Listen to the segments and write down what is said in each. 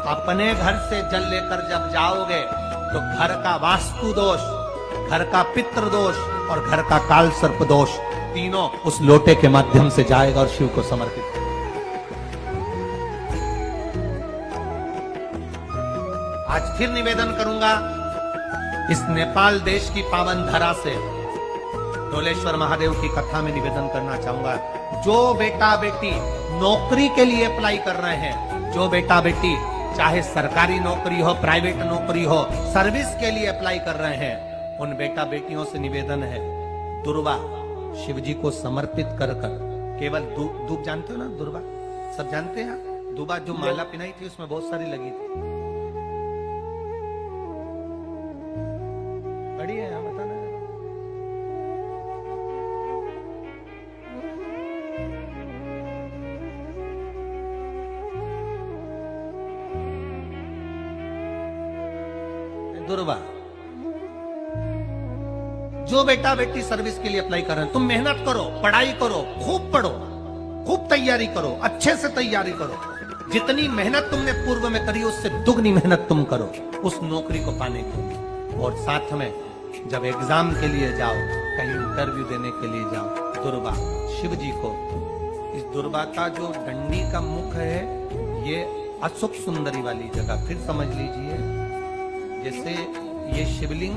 अपने घर से जल लेकर जब जाओगे तो घर का वास्तु दोष, घर का पितृ दोष और घर का काल सर्प दोष तीनों उस लोटे के माध्यम से जाएगा और शिव को समर्पित करेगा। आज फिर निवेदन करूंगा, इस नेपाल देश की पावन धरा से डोलेश्वर महादेव की कथा में निवेदन करना चाहूंगा, जो बेटा बेटी नौकरी के लिए अप्लाई कर रहे हैं, जो बेटा बेटी चाहे सरकारी नौकरी हो, प्राइवेट नौकरी हो, सर्विस के लिए अप्लाई कर रहे हैं, उन बेटा बेटियों से निवेदन है, दुर्वा शिव जी को समर्पित कर कर केवल दूब जानते हो ना, दुर्वा सब जानते हैं, दुबा जो माला पिनाई थी उसमें बहुत सारी लगी थी, बड़ी है, हाँ बताना। दुर्वा, जो बेटा बेटी सर्विस के लिए अप्लाई कर रहे हैं, तुम मेहनत करो, पढ़ाई करो, खूब पढ़ो, खूब तैयारी करो, अच्छे से तैयारी करो, जितनी मेहनत तुमने पूर्व में करी उससे दुगनी मेहनत तुम करो उस नौकरी को पाने के लिए। और साथ में जब एग्जाम के लिए जाओ, कहीं इंटरव्यू देने के लिए जाओ, दुर्वा शिव जी को, इस दुर्वा का जो डंडी का मुख है ये अशोक सुंदरी वाली जगह, फिर समझ लीजिए जैसे ये शिवलिंग,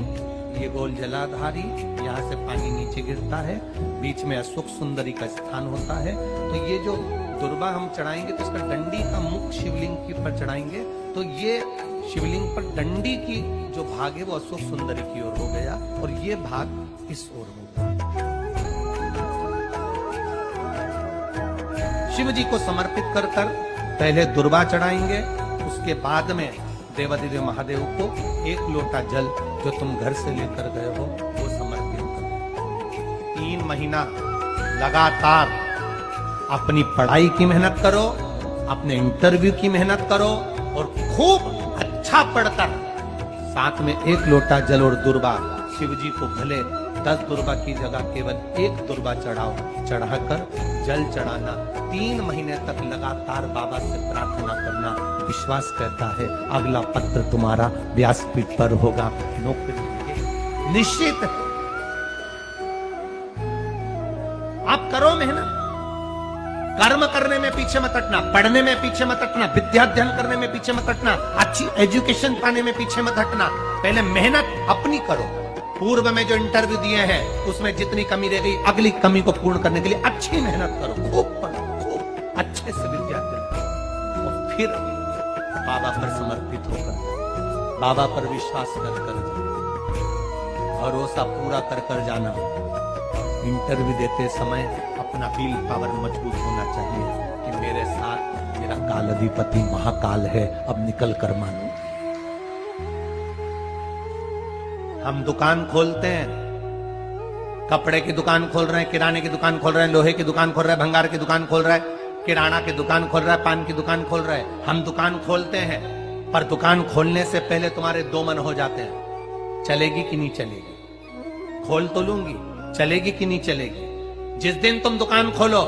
ये गोल जलाधारी, यहाँ से पानी नीचे गिरता है, बीच में अशोक सुंदरी का स्थान होता है, तो ये जो दुर्वा हम चढ़ाएंगे तो इसका डंडी का मुख शिवलिंग के ऊपर चढ़ाएंगे तो ये शिवलिंग पर डंडी की जो भाग है वो अशोक सुंदरी की ओर हो गया और ये भाग इस ओर होगा। शिव जी को समर्पित कर कर पहले दुर्वा चढ़ाएंगे, उसके बाद में देवादिदेव महादेव को एक लोटा जल जो तुम घर से लेकर गए हो वो समर्पित करो। 3 महीना लगातार अपनी पढ़ाई की मेहनत करो, अपने इंटरव्यू की मेहनत करो और खूब अच्छा पढ़कर साथ में एक लोटा जल और दुर्वा, शिव जी को भले 10 दुर्वा की जगह केवल एक दुर्वा चढ़ाओ, चढ़ाकर जल चढ़ाना, 3 महीने तक लगातार बाबा से प्रार्थना करना। विश्वास कहता है अगला पत्र तुम्हारा व्यासपीठ पर होगा, नौकरी निश्चित। आप करो मेहनत, कर्म करने में पीछे मत हटना, पढ़ने में पीछे मत हटना, विद्या अध्ययन करने में पीछे मत हटना, अच्छी एजुकेशन पाने में पीछे मत हटना, पहले मेहनत अपनी करो। पूर्व में जो इंटरव्यू दिए हैं उसमें जितनी कमी रह गई, अगली कमी को पूर्ण करने के लिए अच्छी मेहनत करो, खूब पढ़ो, खूब अच्छे से विद्या अध्ययन करो और फिर बाबा पर समर्पित होकर, बाबा पर विश्वास कर कर, भरोसा पूरा कर कर जाना। इंटरव्यू देते समय अपना विल पावर मजबूत होना चाहिए कि मेरे साथ मेरा काल अधिपति महाकाल है, अब निकल कर मानो। हम दुकान खोलते हैं, कपड़े की दुकान खोल रहे हैं, किराने की दुकान खोल रहे हैं, लोहे की दुकान खोल रहे हैं, भंगार की दुकान खोल रहे हैं, किराना की दुकान खोल रहा है, पान की दुकान खोल रहा है। हम दुकान खोलते हैं पर दुकान खोलने से पहले तुम्हारे 2 मन हो जाते हैं, चलेगी कि नहीं चलेगी, खोल तो लूंगी, चलेगी कि नहीं चलेगी। जिस दिन तुम दुकान खोलो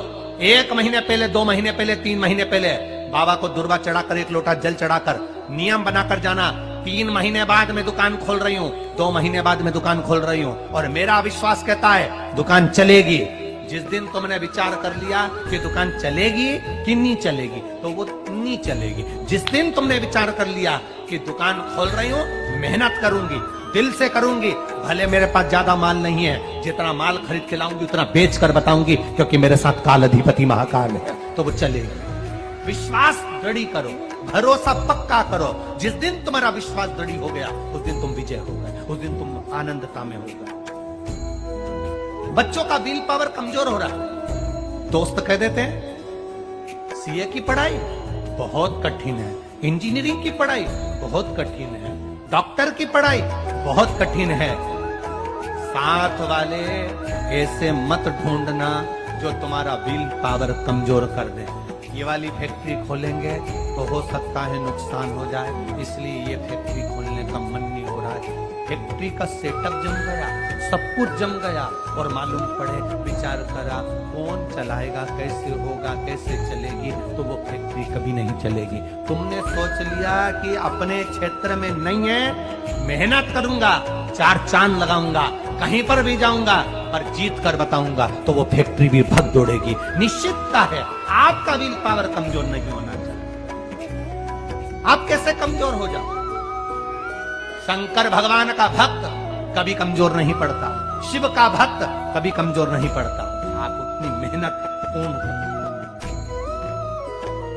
1 महीने पहले, 2 महीने पहले, 3 महीने पहले बाबा को दुर्वा चढ़ाकर एक लोटा जल चढ़ाकर नियम बनाकर जाना, 3 महीने बाद मैं दुकान खोल रही हूँ, 2 महीने बाद मैं दुकान खोल रही हूँ और मेरा विश्वास कहता है दुकान चलेगी। जिस दिन तुमने विचार कर लिया कि दुकान चलेगी कि नहीं चलेगी तो वो नहीं चलेगी। जिस दिन तुमने विचार कर लिया कि दुकान खोल रही हूँ, मेहनत करूंगी, दिल से करूंगी, भले मेरे पास ज्यादा माल नहीं है, जितना माल खरीद के लाऊंगी उतना बेच कर बताऊंगी क्योंकि मेरे साथ काल अधिपति महाकाल है, तो वो चलेगी। विश्वास दृढ़ करो, भरोसा पक्का करो। जिस दिन तुम्हारा विश्वास दृढ़ हो गया उस दिन तुम विजय हो गए, उस दिन तुम आनंदता में हो गए। बच्चों का विल पावर कमजोर हो रहा है, दोस्त कह देते हैं सीए की पढ़ाई बहुत कठिन है, इंजीनियरिंग की पढ़ाई बहुत कठिन है, डॉक्टर की पढ़ाई बहुत कठिन है। साथ वाले ऐसे मत ढूंढना जो तुम्हारा विल पावर कमजोर कर दे। ये वाली फैक्ट्री खोलेंगे तो हो सकता है नुकसान हो जाए, इसलिए ये फैक्ट्री खोलने का मन नहीं हो रहा है। फैक्ट्री का सेटअप जम गया, सब कुछ जम गया, और मालूम पड़े, विचार करा कौन चलाएगा, कैसे होगा, कैसे चलेगी, तो वो फैक्ट्री कभी नहीं चलेगी। तुमने सोच लिया कि अपने क्षेत्र में नहीं है, मेहनत करूंगा, 4 चांद लगाऊंगा, कहीं पर भी जाऊंगा, पर जीत कर बताऊंगा, तो वो फैक्ट्री भी भग दौड़ेगी। निश्चितता है आपका विल पावर कमजोर नहीं होना चाहिए। आप कैसे कमजोर हो जाओ? शंकर भगवान का भक्त कभी कमजोर नहीं पड़ता, शिव का भक्त कभी कमजोर नहीं पड़ता। आप उतनी मेहनत कौन करें?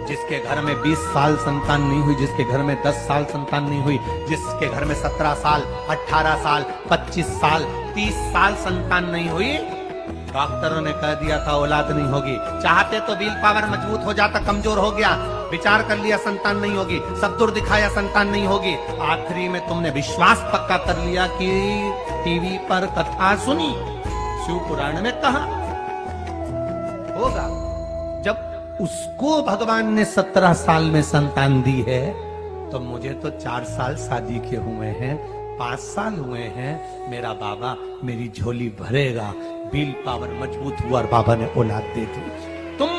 जिसके घर में 20 साल संतान नहीं हुई, जिसके घर में 10 साल संतान नहीं हुई, जिसके घर में 17 साल, 18 साल, 25 साल, 30 साल संतान नहीं हुई, डॉक्टरों ने कह दिया था औलाद नहीं होगी। चाहते तो विल पावर मजबूत हो जाता, कमजोर हो गया, विचार कर लिया संतान नहीं होगी, सब दूर दिखाया संतान नहीं होगी, आखिरी में तुमने विश्वास पक्का कर लिया कि टीवी पर कथा सुनी, शिव पुराण में कहा होगा। जब उसको भगवान ने 17 साल में संतान दी है, तो मुझे तो 4 साल शादी के हुए हैं, 5 साल हुए हैं, मेरा बाबा मेरी झोली भरेगा। विल पावर मजबूत हुआ और बाबा ने औलाद दे दी। तुम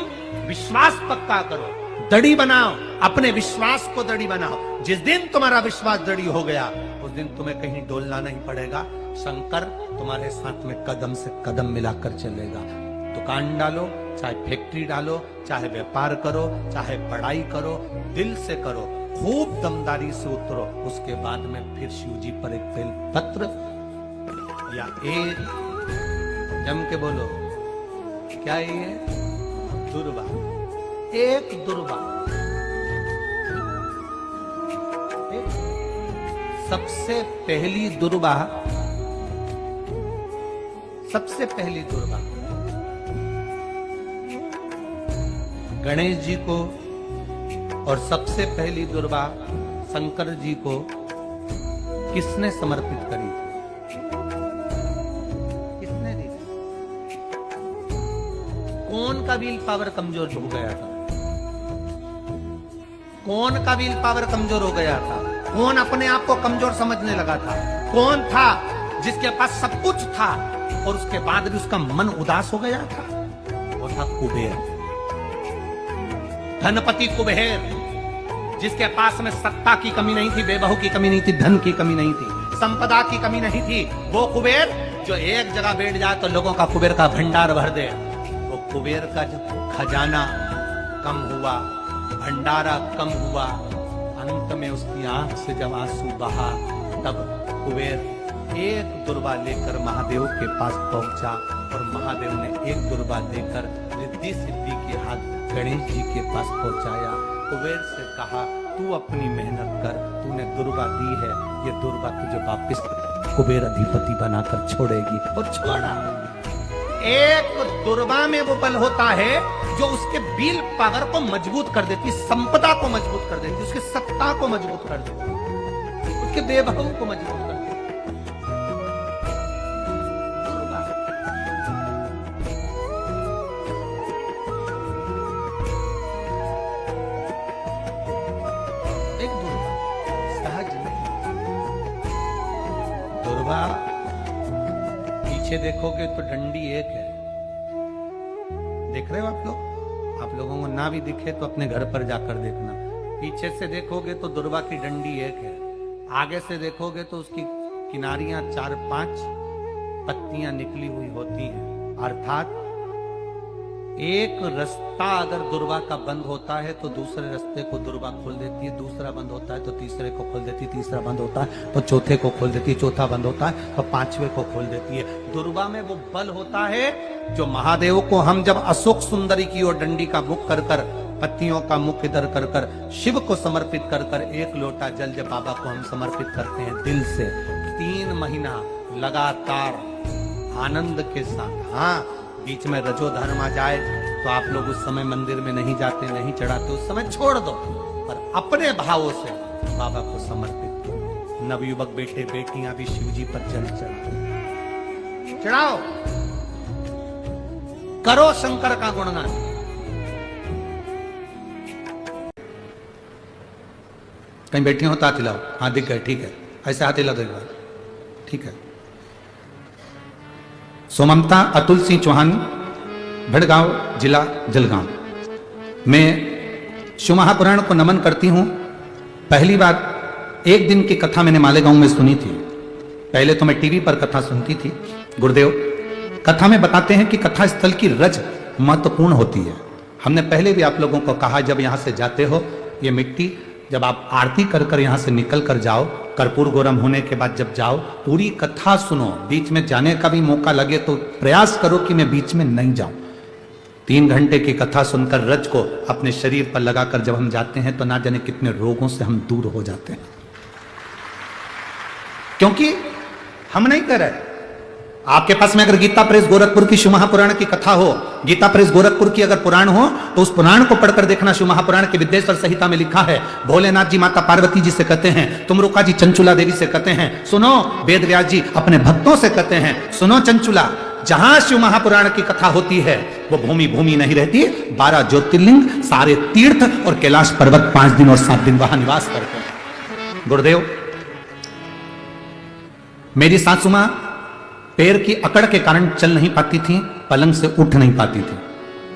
विश्वास पक्का करो, दड़ी बनाओ, अपने विश्वास को दड़ी बनाओ। जिस दिन तुम्हारा विश्वास दड़ी हो गया, उस दिन तुम्हें कहीं डोलना नहीं पड़ेगा। शंकर तुम्हारे साथ में कदम से कदम मिलाकर चलेगा। दुकान डालो, चाहे फैक्ट्री डालो, चाहे व्यापार करो, चाहे पढ़ाई करो, दिल से करो, खूब दमदारी से उतरो। उसके बाद में फिर शिव जी पर एक बेल पत्र या एक, जम के बोलो, क्या ये दुर्वा, एक दुर्वा, सबसे पहली दुर्वा, सबसे पहली दुर्वा गणेश जी को, और सबसे पहली दुर्वा शंकर जी को किसने समर्पित करी थी? किसने दी? कौन का विल पावर कमजोर हो गया था? कौन का विल पावर कमजोर हो गया था? कौन अपने आप को कमजोर समझने लगा था? कौन था जिसके पास सब कुछ था और उसके बाद भी उसका मन उदास हो गया था? वो था कुबेर, धनपति कुबेर, जिसके पास में सत्ता की कमी नहीं थी, बेबहू की कमी नहीं थी, धन की कमी नहीं थी, संपदा की कमी नहीं थी। वो कुबेर जो एक जगह बैठ जाए तो लोगों का कुबेर का भंडार भर दे। वो कुबेर का जब खजाना कम हुआ, भंडारा कम हुआ, अंत में उसकी आंख से जब आंसू बहा, तब कुबेर एक दुर्वा लेकर महादेव के पास पहुंचा, और महादेव ने एक दुर्वा लेकर रिद्धि सिद्धि के हाथ गणेश जी के पास पहुंचाया। कुबेर से कहा, तू अपनी मेहनत कर, तूने दुर्वा दी है, ये दुर्वा तुझे वापिस कुबेर अधिपति बनाकर छोड़ेगी। और छोड़ा। एक दुर्वा में वो बल होता है जो उसके विल पावर को मजबूत कर देती, संपदा को मजबूत कर देती, उसकी सत्ता को मजबूत कर देती, उसके बेबहू को मजबूत कर देती। एक दुर्वा सहज नहीं। दुर्वा पीछे देखोगे तो डंडी एक है, देख रहे हो आप लोग? आप लोगों को ना भी दिखे तो अपने घर पर जाकर देखना। पीछे से देखोगे तो दुर्वा की डंडी एक है, आगे से देखोगे तो उसकी किनारियां 4-5 पत्तियां निकली हुई होती हैं। अर्थात एक रास्ता अगर दुर्वा का बंद होता है तो दूसरे रास्ते को दुर्वा खोल देती है, दूसरा बंद होता है तो तीसरे को खोल देती है, तीसरा बंद होता है तो चौथे को खोल देती है, चौथा बंद होता है तो 5वें को खोल देती है। दुर्वा में वो बल होता है जो महादेव को हम जब अशोक सुंदरी की ओर डंडी का मुख कर कर, पत्तियों का मुख इधर कर कर, शिव को समर्पित कर कर, एक लोटा जल जब बाबा को हम समर्पित करते हैं दिल से, 3 महीना लगातार आनंद के साथ। हाँ, बीच में रजो धर्म आ जाए तो आप लोग उस समय मंदिर में नहीं जाते, नहीं चढ़ाते, उस समय छोड़ दो, पर अपने भावों से बाबा को समर्पित करो। नवयुवक बेटे बेटियां भी शिव जी पर जल चढ़ाओ, करो शंकर का गुणगान। कहीं बैठी हो तो हाथ हिलाओ। हाँ दिख गए, ठीक है, ऐसे हाथ हिला दो एक बार, ठीक है। सोममता अतुल सिंह चौहान, भड़गांव, जिला जलगांव। मैं शिव महापुराण को नमन करती हूं। पहली बार एक दिन की कथा मैंने मालेगांव में सुनी थी। पहले तो मैं टीवी पर कथा सुनती थी। गुरुदेव कथा में बताते हैं कि कथा स्थल की रज महत्वपूर्ण होती है। हमने पहले भी आप लोगों को कहा, जब यहां से जाते हो ये मिट्टी, जब आप आरती कर कर यहां से निकल कर जाओ, कर्पूर गौरम होने के बाद जब जाओ, पूरी कथा सुनो। बीच में जाने का भी मौका लगे तो प्रयास करो कि मैं बीच में नहीं जाऊं। 3 घंटे की कथा सुनकर रज को अपने शरीर पर लगाकर जब हम जाते हैं तो ना जाने कितने रोगों से हम दूर हो जाते हैं, क्योंकि हम नहीं कर रहे। आपके पास में अगर गीता प्रेस गोरखपुर की शिव महापुराण की कथा हो, गीता प्रेस गोरखपुर की अगर पुराण हो, तो उस पुराण को पढ़कर देखना। शिव महापुराण के विद्येश्वर संहिता में लिखा है, भोलेनाथ जी माता पार्वती जी से कहते हैं, तुमरुका जी चंचुला देवी से कहते हैं, सुनो वेद व्यास जी अपने भक्तों से कहते हैं, सुनो चंचुला, जहां शिव महापुराण की कथा होती है वो भूमि भूमि नहीं रहती। 12 ज्योतिर्लिंग, सारे तीर्थ और कैलाश पर्वत 5 दिन और 7 दिन वहां निवास करते हैं। गुरुदेव मेरी सासू मां पैर की अकड़ के कारण चल नहीं पाती थी, पलंग से उठ नहीं पाती थी।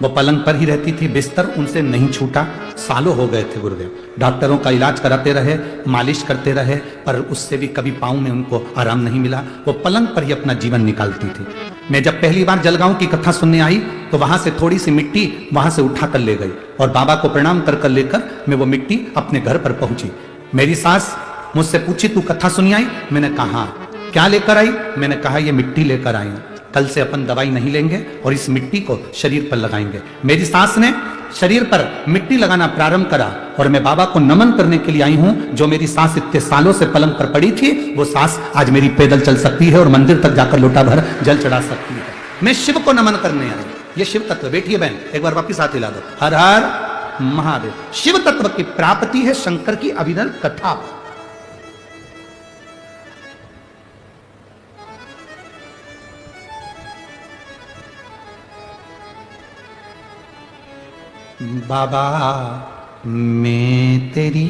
वो पलंग पर ही रहती थी, बिस्तर उनसे नहीं छूटा। सालों हो गए थे गुरुदेव, डॉक्टरों का इलाज कराते रहे, मालिश करते रहे, पर उससे भी कभी पांव में उनको आराम नहीं मिला। वो पलंग पर ही अपना जीवन निकालती थी। मैं जब पहली बार जलगांव की कथा सुनने आई तो वहां से थोड़ी सी मिट्टी वहां से उठा कर ले गई और बाबा को प्रणाम कर कर लेकर मैं वो मिट्टी अपने घर पर पहुंची। मेरी सास मुझसे पूछी, तू कथा सुनी आई? मैंने कहा, क्या लेकर आई? मैंने कहा, ये मिट्टी लेकर आई हूं। कल से अपन दवाई नहीं लेंगे और इस मिट्टी को शरीर पर लगाएंगे। मेरी सास ने शरीर पर मिट्टी लगाना प्रारंभ करा और मैं बाबा को नमन करने के लिए आई हूं। जो मेरी सास इतने सालों से पलंग पर पड़ी थी, वो सास आज मेरी पैदल चल सकती है और मंदिर तक जाकर लोटा भर जल चढ़ा सकती है। मैं शिव को नमन करने आई। ये शिव तत्व, बैठिए बहन, एक बार वापिस हाथ हिला दो। हर हर महादेव। शिव तत्व की प्राप्ति है शंकर की अभिनव कथा। बाबा मैं तेरी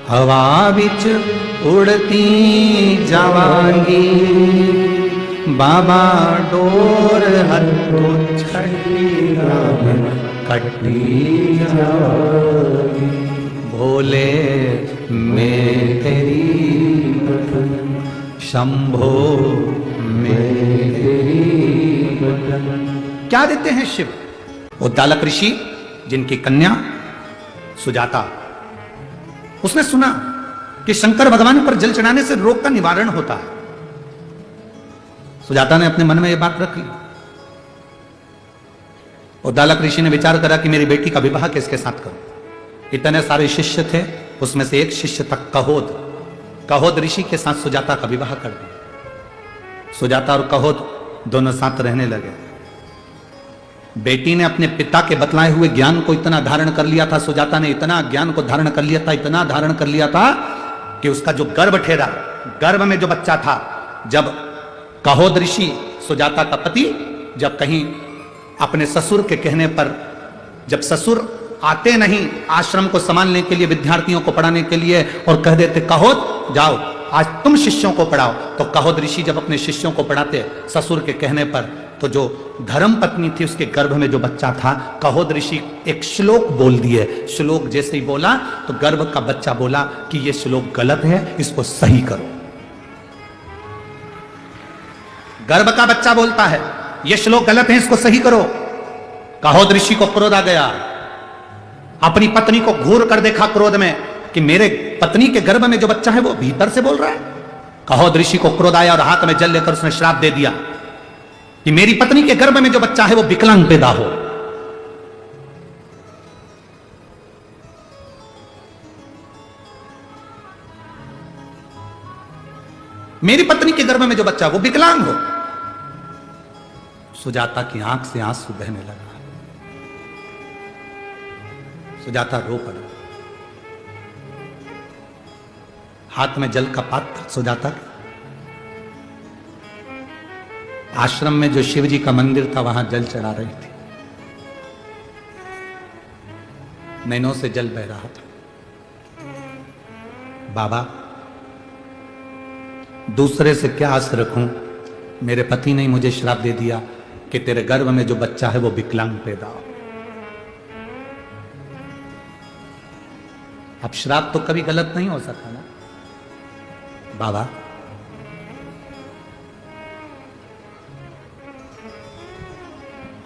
हवा बिच उड़ती जावांगी, बाबा डोर हथों छड़ी कटी जावांगी। भोले मैं तेरी शंभो मैं तेरी। क्या देते हैं शिव? उद्दालक ऋषि, जिनकी कन्या सुजाता, उसने सुना कि शंकर भगवान पर जल चढ़ाने से रोग का निवारण होता है। सुजाता ने अपने मन में यह बात रख ली। उद्दालक ऋषि ने विचार करा कि मेरी बेटी का विवाह किसके साथ करूं। इतने सारे शिष्य थे, उसमें से एक शिष्य तक कहोद ऋषि के साथ सुजाता का विवाह कर दिया। सुजाता और कहोद दोनों साथ रहने लगे। बेटी ने अपने पिता के बतलाए हुए ज्ञान को इतना धारण कर लिया था, सुजाता ने इतना ज्ञान को धारण कर लिया था, इतना धारण कर लिया था कि उसका जो गर्भ ठहरा, गर्भ में जो बच्चा था, जब कहोद ऋषि सुजाता का पति जब कहीं अपने ससुर के कहने पर, जब ससुर आते नहीं आश्रम को संभालने के लिए, विद्यार्थियों को पढ़ाने के लिए, और कह देते कहोद जाओ आज तुम शिष्यों को पढ़ाओ, तो कहोद ऋषि जब अपने शिष्यों को पढ़ाते ससुर के कहने पर, तो जो धर्म पत्नी थी उसके गर्भ में जो बच्चा था, कहोद ऋषि एक श्लोक बोल दिए। श्लोक जैसे ही बोला तो गर्भ का बच्चा बोला कि ये श्लोक गलत है, इसको सही करो। गर्भ का बच्चा बोलता है ये श्लोक गलत है, इसको सही करो। कहोद ऋषि को क्रोध आ गया। अपनी पत्नी को घूर कर देखा क्रोध में कि मेरे पत्नी के गर्भ में जो बच्चा है वो भीतर से बोल रहा है। कहोद ऋषि को क्रोध आया और हाथ में जल लेकर उसने श्राप दे दिया कि मेरी पत्नी के गर्भ में जो बच्चा है वो विकलांग पैदा हो। मेरी पत्नी के गर्भ में जो बच्चा वो विकलांग हो। सुजाता की आंख से आंसू बहने लगा। सुजाता रो पड़ा। हाथ में जल का पात्र सुजाता। आश्रम में जो शिव जी का मंदिर था वहां जल चढ़ा रही थी। नैनों से जल बह रहा था। बाबा, दूसरे से क्या आस रखूं, मेरे पति ने मुझे श्राप दे दिया कि तेरे गर्भ में जो बच्चा है वो विकलांग पैदा हो। अब श्राप तो कभी गलत नहीं हो सकता ना बाबा।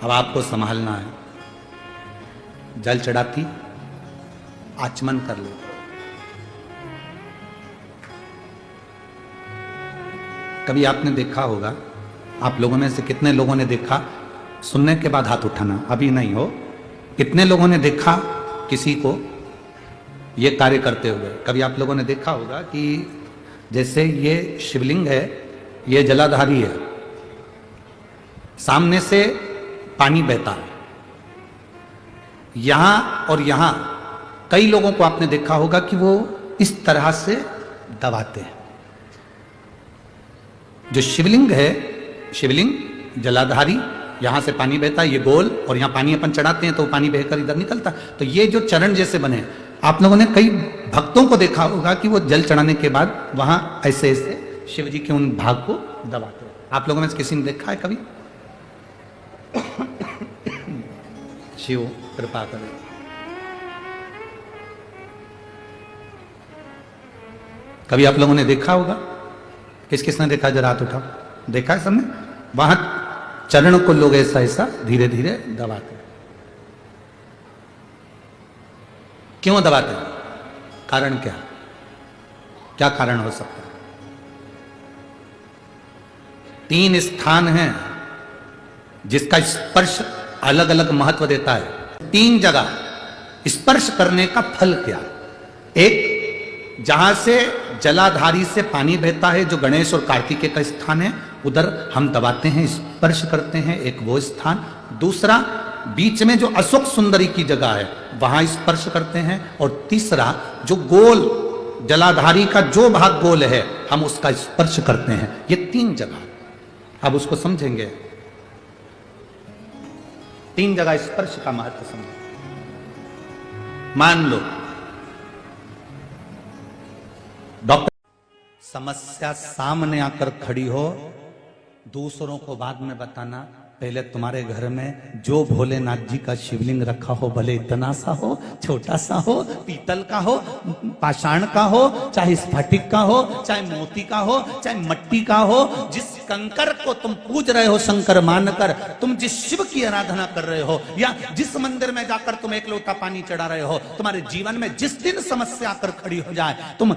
अब आपको संभालना है, जल चढ़ाती आचमन कर लो। कभी आपने देखा होगा, आप लोगों में से कितने लोगों ने देखा, सुनने के बाद हाथ उठाना, अभी नहीं हो, कितने लोगों ने देखा किसी को ये कार्य करते हुए? कभी आप लोगों ने देखा होगा कि जैसे ये शिवलिंग है, ये जलाधारी है, सामने से पानी बहता है, यहां और यहां कई लोगों को आपने देखा होगा कि वो इस तरह से दबाते हैं। जो शिवलिंग है, शिवलिंग जलाधारी, यहां से पानी बहता है, ये गोल, और यहां पानी अपन चढ़ाते हैं तो पानी बहकर इधर निकलता। तो ये जो चरण जैसे बने, आप लोगों ने कई भक्तों को देखा होगा कि वो जल चढ़ाने के बाद वहां ऐसे ऐसे शिव जी के उन भाग को दबाते हैं। आप लोगों में से किसी ने देखा है कभी? शिव कृपा करें। कभी आप लोगों ने देखा होगा? किस किसने देखा? जरा हाथ उठाओ। देखा है सबने? वहां चरण को लोग ऐसा ऐसा धीरे धीरे दबाते हैं। क्यों दबाते हैं? कारण क्या? क्या कारण हो सकता है? 3 स्थान हैं जिसका स्पर्श अलग अलग महत्व देता है। 3 जगह स्पर्श करने का फल क्या? एक, जहां से जलाधारी से पानी बहता है, जो गणेश और कार्तिकेय का स्थान है, उधर हम दबाते हैं, स्पर्श करते हैं, एक वो स्थान। दूसरा, बीच में जो अशोक सुंदरी की जगह है, वहां स्पर्श करते हैं। और तीसरा, जो गोल जलाधारी का जो भाग गोल है, हम उसका स्पर्श करते हैं। ये 3 जगह, अब उसको समझेंगे। 3 जगह स्पर्श का महत्व समझें। मान लो डॉक्टर, समस्या सामने आकर खड़ी हो, दूसरों को बाद में बताना, पहले तुम्हारे घर में जो भोलेनाथ जी का शिवलिंग रखा हो, भले इतना सा हो, छोटा सा हो, पीतल का हो, पाषाण का हो, चाहे स्फटिक का हो, चाहे मोती का हो, चाहे मट्टी का हो, जिस कंकर को तुम पूज रहे हो शंकर मानकर, तुम जिस शिव की आराधना कर रहे हो, या जिस मंदिर में जाकर तुम एक लोटा पानी चढ़ा रहे हो, तुम्हारे जीवन में जिस दिन समस्या आकर खड़ी हो जाए, तुम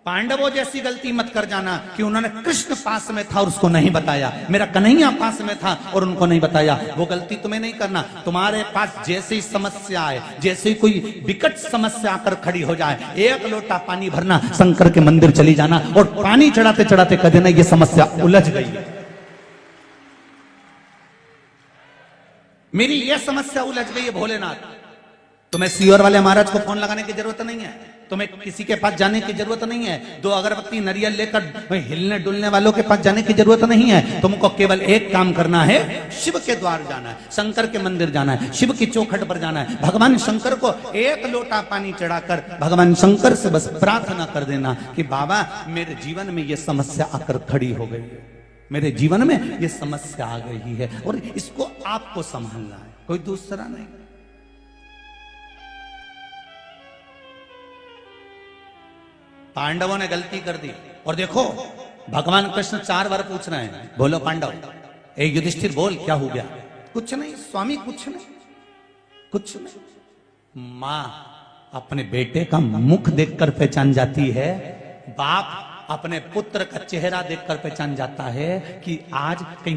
पांडवों जैसी गलती मत कर जाना कि उन्होंने कृष्ण पास में था और उसको नहीं बताया, मेरा कन्हैया पास में था और उनको नहीं बताया। वो गलती तुम्हें नहीं करना। तुम्हारे पास जैसे ही समस्या आए, जैसे ही कोई विकट समस्या आकर खड़ी हो जाए, एक लोटा पानी भरना, शंकर के मंदिर चली जाना और पानी चढ़ाते चढ़ाते कह देना ये समस्या उलझ गई है, मेरी ये समस्या उलझ गई है भोलेनाथ। तुम्हें सीहोर वाले महाराज को फोन लगाने की जरूरत नहीं है, तुम्हें किसी के पास जाने की जरूरत नहीं है, 2 अगरबत्ती नारियल लेकर हिलने डुलने वालों के पास जाने की जरूरत नहीं है। तुमको केवल एक काम करना है, शिव के द्वार जाना है, शंकर के मंदिर जाना है, शिव की चौखट पर जाना है, भगवान शंकर को एक लोटा पानी चढ़ाकर भगवान शंकर से बस प्रार्थना कर देना कि बाबा मेरे जीवन में ये समस्या आकर खड़ी हो गई है, मेरे जीवन में ये समस्या आ गई है और इसको आपको संभालना है, कोई दूसरा नहीं। पांडवों ने गलती कर दी और देखो भगवान कृष्ण 4 बार पूछ रहे हैं, बोलो पांडव, एक युधिष्ठिर बोल क्या हो गया? कुछ नहीं स्वामी, कुछ नहीं, कुछ नहीं। मां अपने बेटे का मुख देखकर पहचान जाती है, बाप अपने पुत्र का चेहरा देखकर पहचान जाता है कि आज कहीं